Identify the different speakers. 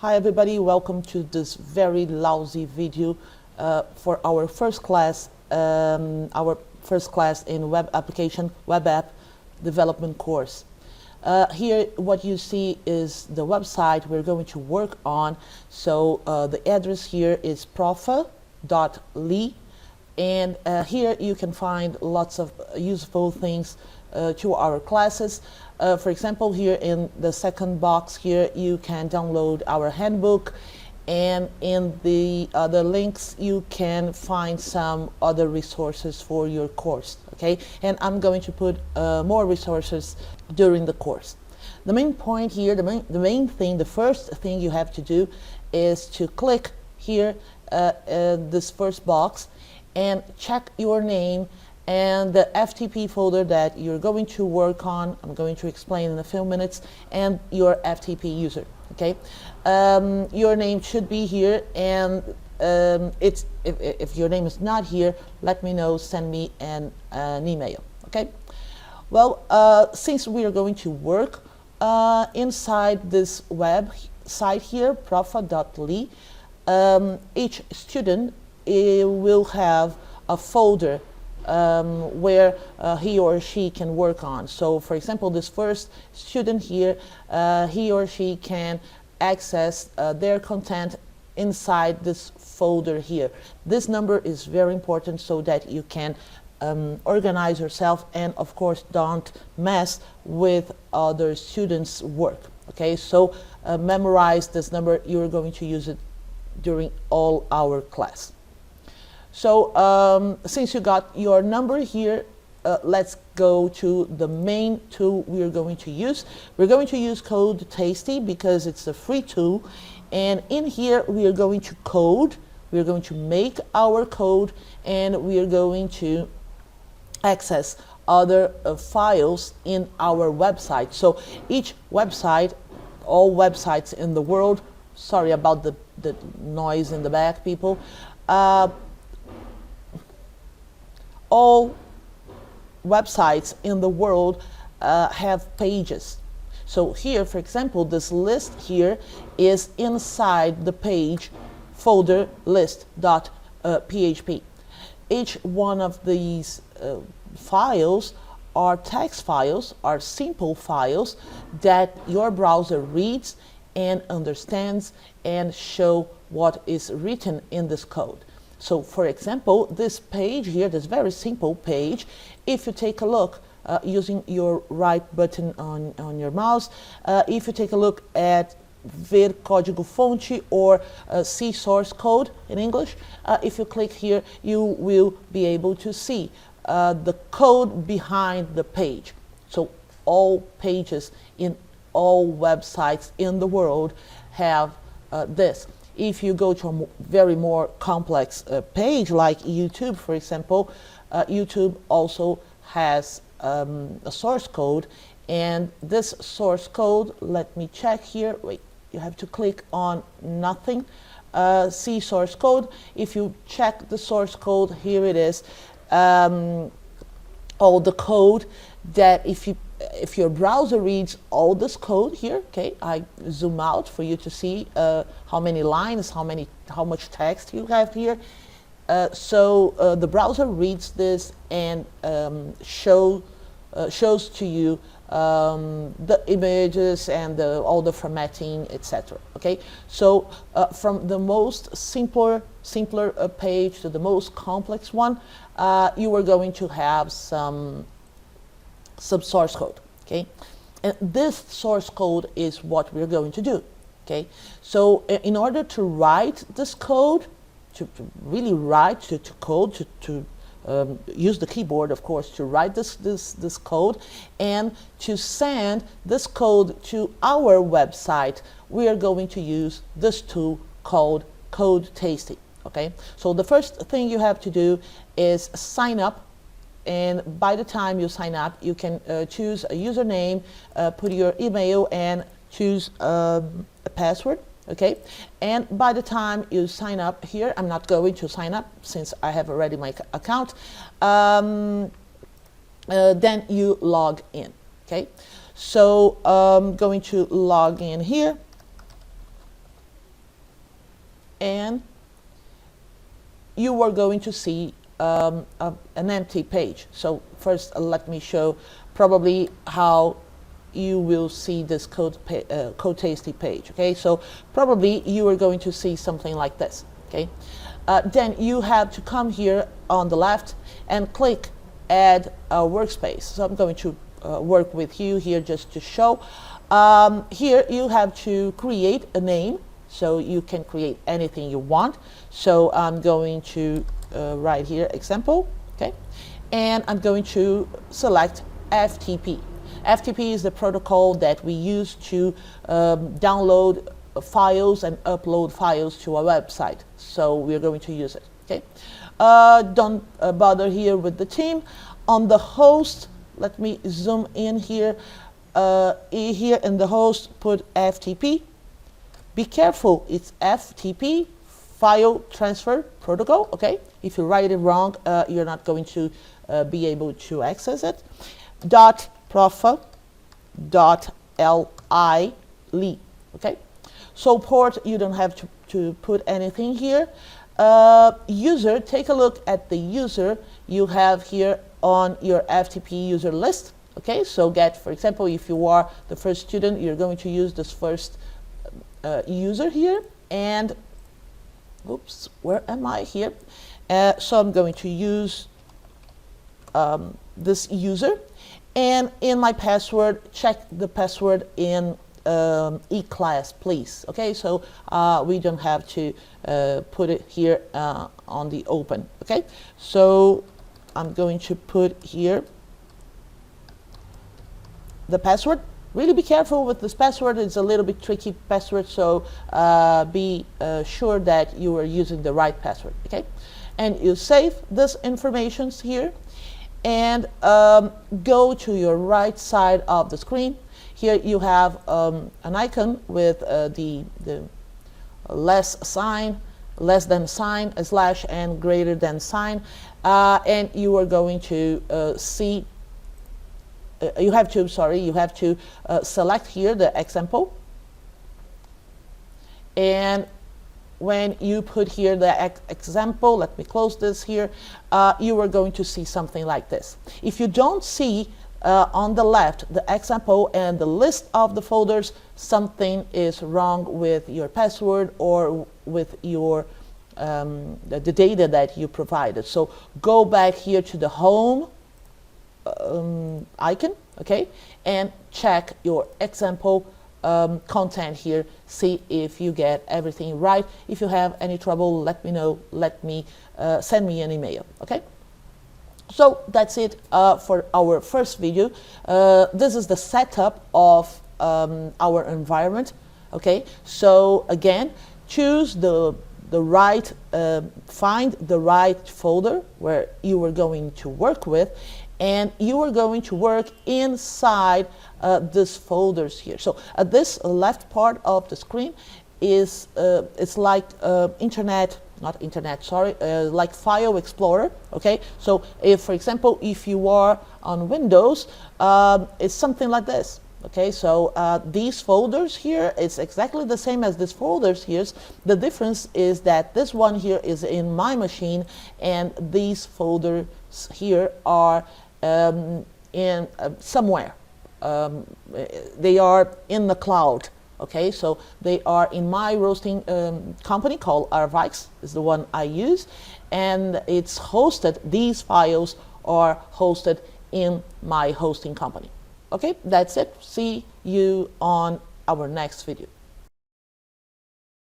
Speaker 1: Hi everybody, welcome to this very lousy video for our first class in web application, web app development course. Here what you see is the website we're going to work on. So the address here is profa.ly, and here you can find lots of useful things to our classes. For example, here in the second box here you can download our handbook, and in the other links you can find some other resources for your course. Okay, and I'm going to put more resources during the course. The main point here, the first thing you have to do is to click here this first box and check your name and the FTP folder that you're going to work on. I'm going to explain in a few minutes, and your FTP user. Okay, your name should be here, and if your name is not here, let me know, send me an email. Okay, well, since we are going to work inside this website here, profa.ly, each student will have a folder where he or she can work on. So for example, this first student here, he or she can access their content inside this folder here. This number is very important so that you can organize yourself, and of course don't mess with other students' work. Okay, so memorize this number. You're going to use it during all our class. So since you got your number here, let's go to the main tool we are going to use. We're going to use Code Tasty because it's a free tool, and in here we are going to code, we are going to make our code, and we are going to access other files in our website. So each website, all websites in the world, sorry about the noise in the back, people, all websites in the world have pages. So here, for example, this list here is inside the page folder list.php. Each one of these files are text files, are simple files that your browser reads and understands and show what is written in this code. So for example, this page here, this very simple page, if you take a look using your right button on your mouse, if you take a look at ver código fonte, or see source code in English, if you click here, you will be able to see the code behind the page. So all pages in all websites in the world have this. If you go to a very more complex page like YouTube, for example, YouTube also has a source code, and this source code, let me check here, wait, you have to click on nothing, see source code. If you check the source code, here it is, all the code that if your browser reads all this code here, okay, I zoom out for you to see how many lines, how much text you have here. So the browser reads this and shows to you the images and all the formatting, etc. Okay, so from the most simpler page to the most complex one, you are going to have some source code. Okay, and this source code is what we're going to do. Okay, so in order to write this code, to really write, to code, to use the keyboard, of course, to write this code and to send this code to our website, we are going to use this tool called Code Tasty. Okay, so the first thing you have to do is sign up, and by the time you sign up, you can choose a username, put your email, and choose a password. Okay, and by the time you sign up here, I'm not going to sign up since I have already my account, then you log in. Okay, so I'm going to log in here. and you are going to see an empty page. So first let me show probably how you will see this code tasty page. Okay, so probably you are going to see something like this. Okay, then you have to come here on the left and click add a workspace. So I'm going to work with you here just to show. Here you have to create a name, so you can create anything you want. So I'm going to write here example, okay, and I'm going to select FTP. FTP is the protocol that we use to download files and upload files to our website. So we're going to use it. Okay, don't bother here with the theme. On the host, let me zoom in here. Here in the host, put FTP. Be careful, it's FTP, File Transfer Protocol. Okay, if you write it wrong, you're not going to be able to access it. .profa.li. Okay, so port, you don't have to put anything here. User, take a look at the user you have here on your FTP user list. Okay, so get, for example, if you are the first student, you're going to use this first user here, and oops, where am I here? So I'm going to use this user, and in my password, check the password in eClass, please. Okay, so we don't have to put it here on the open. Okay, so I'm going to put here the password. Really be careful with this password. It's a little bit tricky password, so be sure that you are using the right password. Okay, and you save this information here, and go to your right side of the screen. Here you have an icon with the less sign, less than sign, a slash, and greater than sign, and you are going to see. You have to select here the example, and when you put here the example, let me close this here, you are going to see something like this. If you don't see on the left the example and the list of the folders, something is wrong with your password or with your the data that you provided. So go back here to the home icon, okay, and check your example content here. See if you get everything right. If you have any trouble, let me know. Send me an email. Okay. So that's it for our first video. This is the setup of our environment. Okay. So again, choose the right, find the right folder where you are going to work with, and you are going to work inside these folders here. So this left part of the screen is it's like like File Explorer. Okay, so if, for example, if you are on Windows, it's something like this. Okay, so these folders here, it's exactly the same as these folders here. The difference is that this one here is in my machine, and these folders here are in somewhere. They are in the cloud. Okay, so they are in my hosting company called Arvix, is the one I use, and it's hosted. These files are hosted in my hosting company. Okay, that's it. See you on our next video.